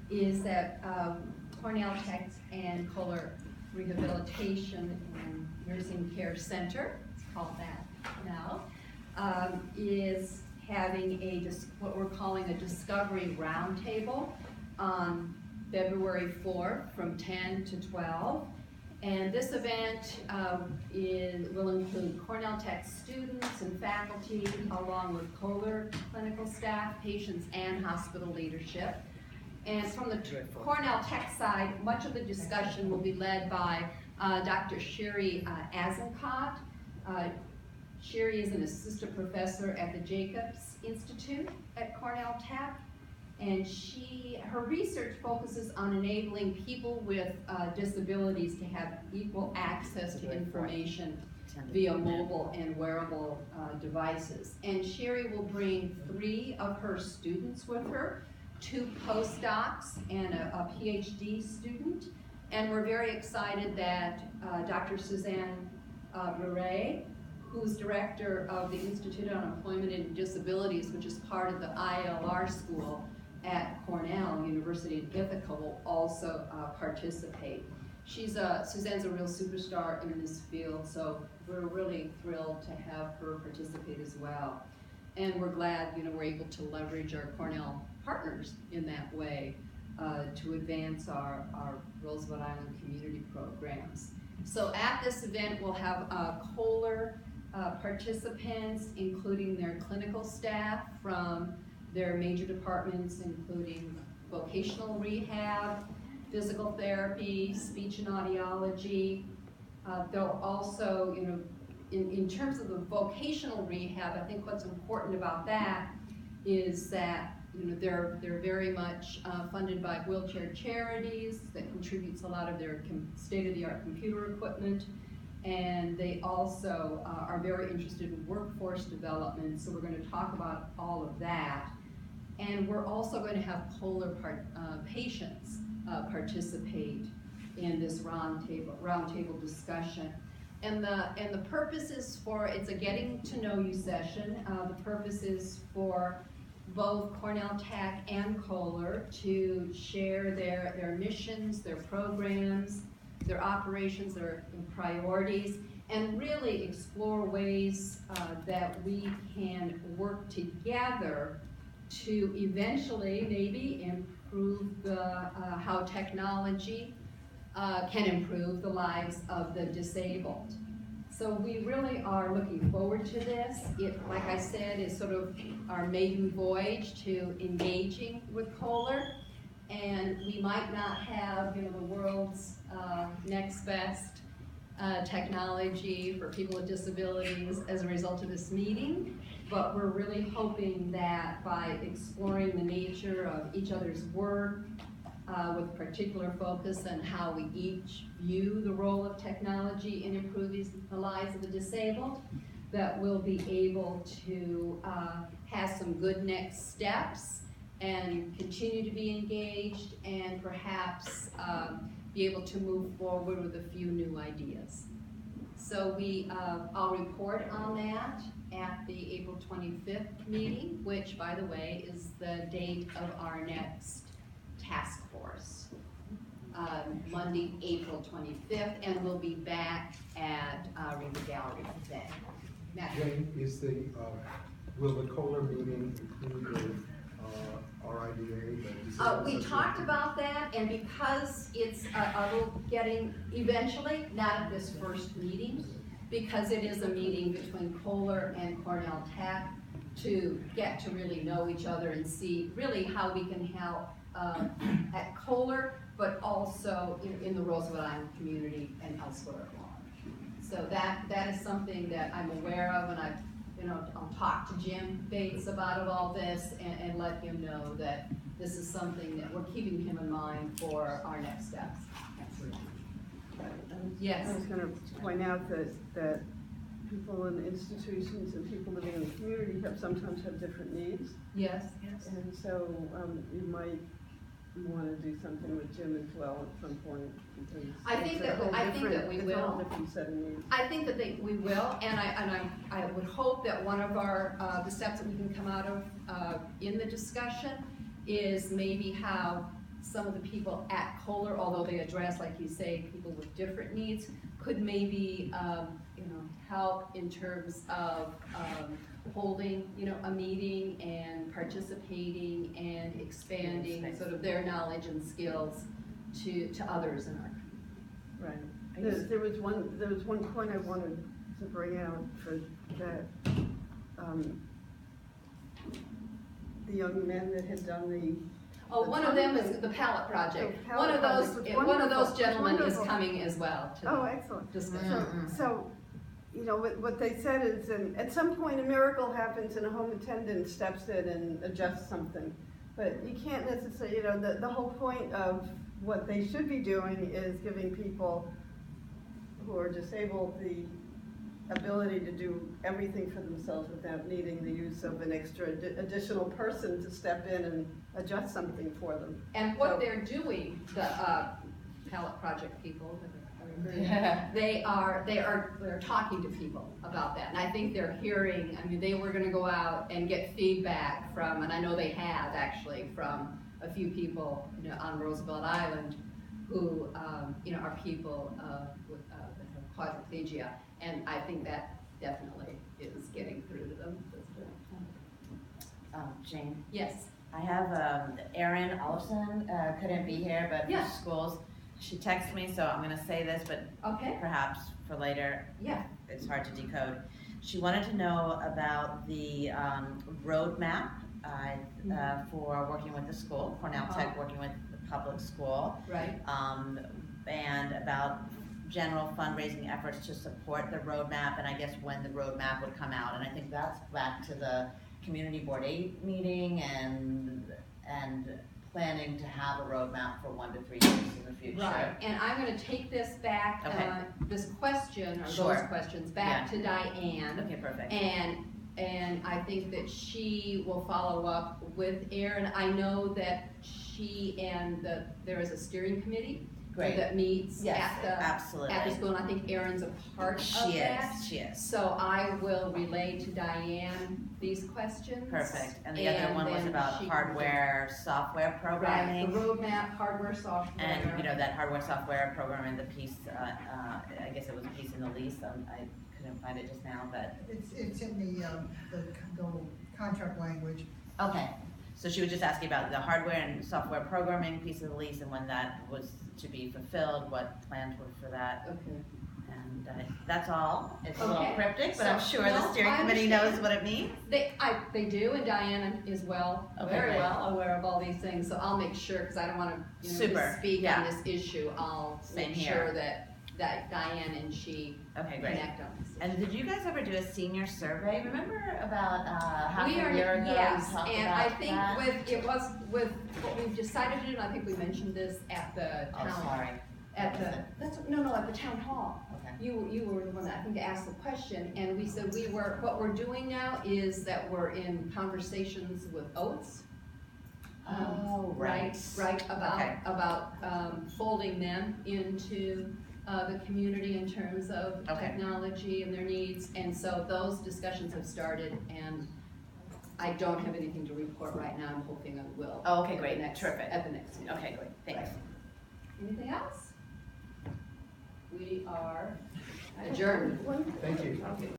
is that Cornell Tech and Kohler Rehabilitation and Nursing Care Center, it's called that now, is having what we're calling a Discovery Roundtable on February 4th from 10 to 12. And this event will include Cornell Tech students and faculty, along with Kohler clinical staff, patients, and hospital leadership. And from the Cornell Tech side, much of the discussion will be led by Dr. Sherry Azencott. Sherry is an assistant professor at the Jacobs Institute at Cornell Tech, and her research focuses on enabling people with disabilities to have equal access to information via mobile and wearable devices. And Sherry will bring 3 of her students with her, 2 postdocs and a PhD student. And we're very excited that Dr. Suzanne Murray, who's director of the Institute on Employment and Disabilities, which is part of the ILR school at Cornell University in Ithaca, will also participate. Suzanne's a real superstar in this field, so we're really thrilled to have her participate as well. And we're glad, we're able to leverage our Cornell partners in that way to advance our Roosevelt Island community programs. So at this event, we'll have Kohler participants, including their clinical staff from their major departments, including vocational rehab, physical therapy, speech and audiology. They'll also, in terms of the vocational rehab, I think what's important about that is that they're very much funded by wheelchair charities that contributes a lot of their state-of-the-art computer equipment. And they also are very interested in workforce development, so we're going to talk about all of that. And we're also going to have Kohler patients participate in this roundtable discussion. And the purpose is it's a getting to know you session. The purpose is for both Cornell Tech and Kohler to share their missions, their programs, their operations, their priorities, and really explore ways that we can work together to eventually maybe improve how technology can improve the lives of the disabled. So we really are looking forward to this. It, like I said, is sort of our maiden voyage to engaging with Kohler. And we might not have, the world's next best technology for people with disabilities as a result of this meeting, but we're really hoping that by exploring the nature of each other's work, with particular focus on how we each view the role of technology in improving the lives of the disabled, that we'll be able to have some good next steps and continue to be engaged, and perhaps be able to move forward with a few new ideas. So I'll report on that at the April 25th meeting, which, by the way, is the date of our next task force. Monday, April 25th, and we'll be back at River Gallery then. Jane, will the Kohler meeting include RIDA? We talked about that, and because it's a little getting, eventually, not at this first meeting, because it is a meeting between Kohler and Cornell Tech to get to really know each other and see really how we can help at Kohler, but also in the Roosevelt Island community and elsewhere at large. So that is something that I'm aware of, and I'll talk to Jim Bates about all this and let him know that this is something that we're keeping him in mind for our next steps. Yes. I was going to point out that people in institutions and people living in the community sometimes have different needs. Yes. And so you might want to do something with Jim as well at some point, because I think that we will. It's a whole different set of needs. I think that we will, and I would hope that one of the steps that we can come out of in the discussion is maybe how some of the people at Kohler, although they address, like you say, people with different needs, could maybe, help in terms of, holding, a meeting and participating and expanding sort of their knowledge and skills to others in our community. Right. There was one point I wanted to bring out for that, the young men that had done the. Oh, one of them is the palette project. The palette project was One of those wonderful. gentlemen is Wonderful. coming as well to Oh, the excellent. discussion. So, what they said is, at some point a miracle happens and a home attendant steps in and adjusts something. But you can't necessarily, the whole point of what they should be doing is giving people who are disabled the ability to do everything for themselves without needing the use of an extra additional person to step in and adjust something for them. And what they're doing, the palette project people, they're talking to people about that. And I think they're hearing, they were gonna go out and get feedback from, and I know they have actually, from a few people, on Roosevelt Island who, are people with that have quadriplegia. And I think that definitely is getting through to them. Jane, Yes. I have Erin Olafson, couldn't be here, but Yeah. for schools, she texted me, so I'm gonna say this, but Okay. perhaps for later, Yeah. it's hard to decode. She wanted to know about the roadmap for working with the school, Cornell Tech working with the public school, Right. and about general fundraising efforts to support the roadmap, and I guess when the roadmap would come out. And I think that's back to the Community Board 8 meeting and planning to have a roadmap for 1 to 3 years in the future. Right, and I'm gonna take this back, Okay. this question, or Sure. those questions, back to Diane. Okay, perfect. And I think that she will follow up with Erin. I know that she and there is a steering committee Great. that meets Yes, at the absolutely. school, and I think Erin's a part of She that. is. So I will relay to Diane these questions. Perfect. And the other one was then about she can- hardware, software Right, programming. the roadmap, hardware, software. And, that hardware, software programming, the piece, I guess it was a piece in the lease, I couldn't find it just now, but, It's in the contract language. okay. So she was just asking about the hardware and software programming piece of the lease and when that was to be fulfilled, what plans were for that. Okay. And that's all. It's a little Okay. cryptic, but I'm So, sure the no, steering I committee understand. knows what it means. They do, and Diana is Okay, very great. well aware of all these things, so I'll make sure, because I don't wanna, Super, speak yeah. on this issue, I'll Same make here. sure that Diane and she Okay, great. connect on this. And did you guys ever do a senior survey? Remember about half We a are, year ago? yes, we talked and about I think that? with what we've decided to do, and I think we mentioned this at the Oh, town, sorry. at the town hall. Okay. You were the one that I think asked the question, and we said what we're doing now is that we're in conversations with Oates. Oh, Right, Okay. about folding them into the community in terms of Okay. technology and their needs. And so those discussions have started, and I don't have anything to report right now. I'm hoping I will. Oh, okay, at the great. next- Terrific. At the next meeting. Okay, great. Thanks. Right. Anything else? We are adjourned. One Thank you. Okay.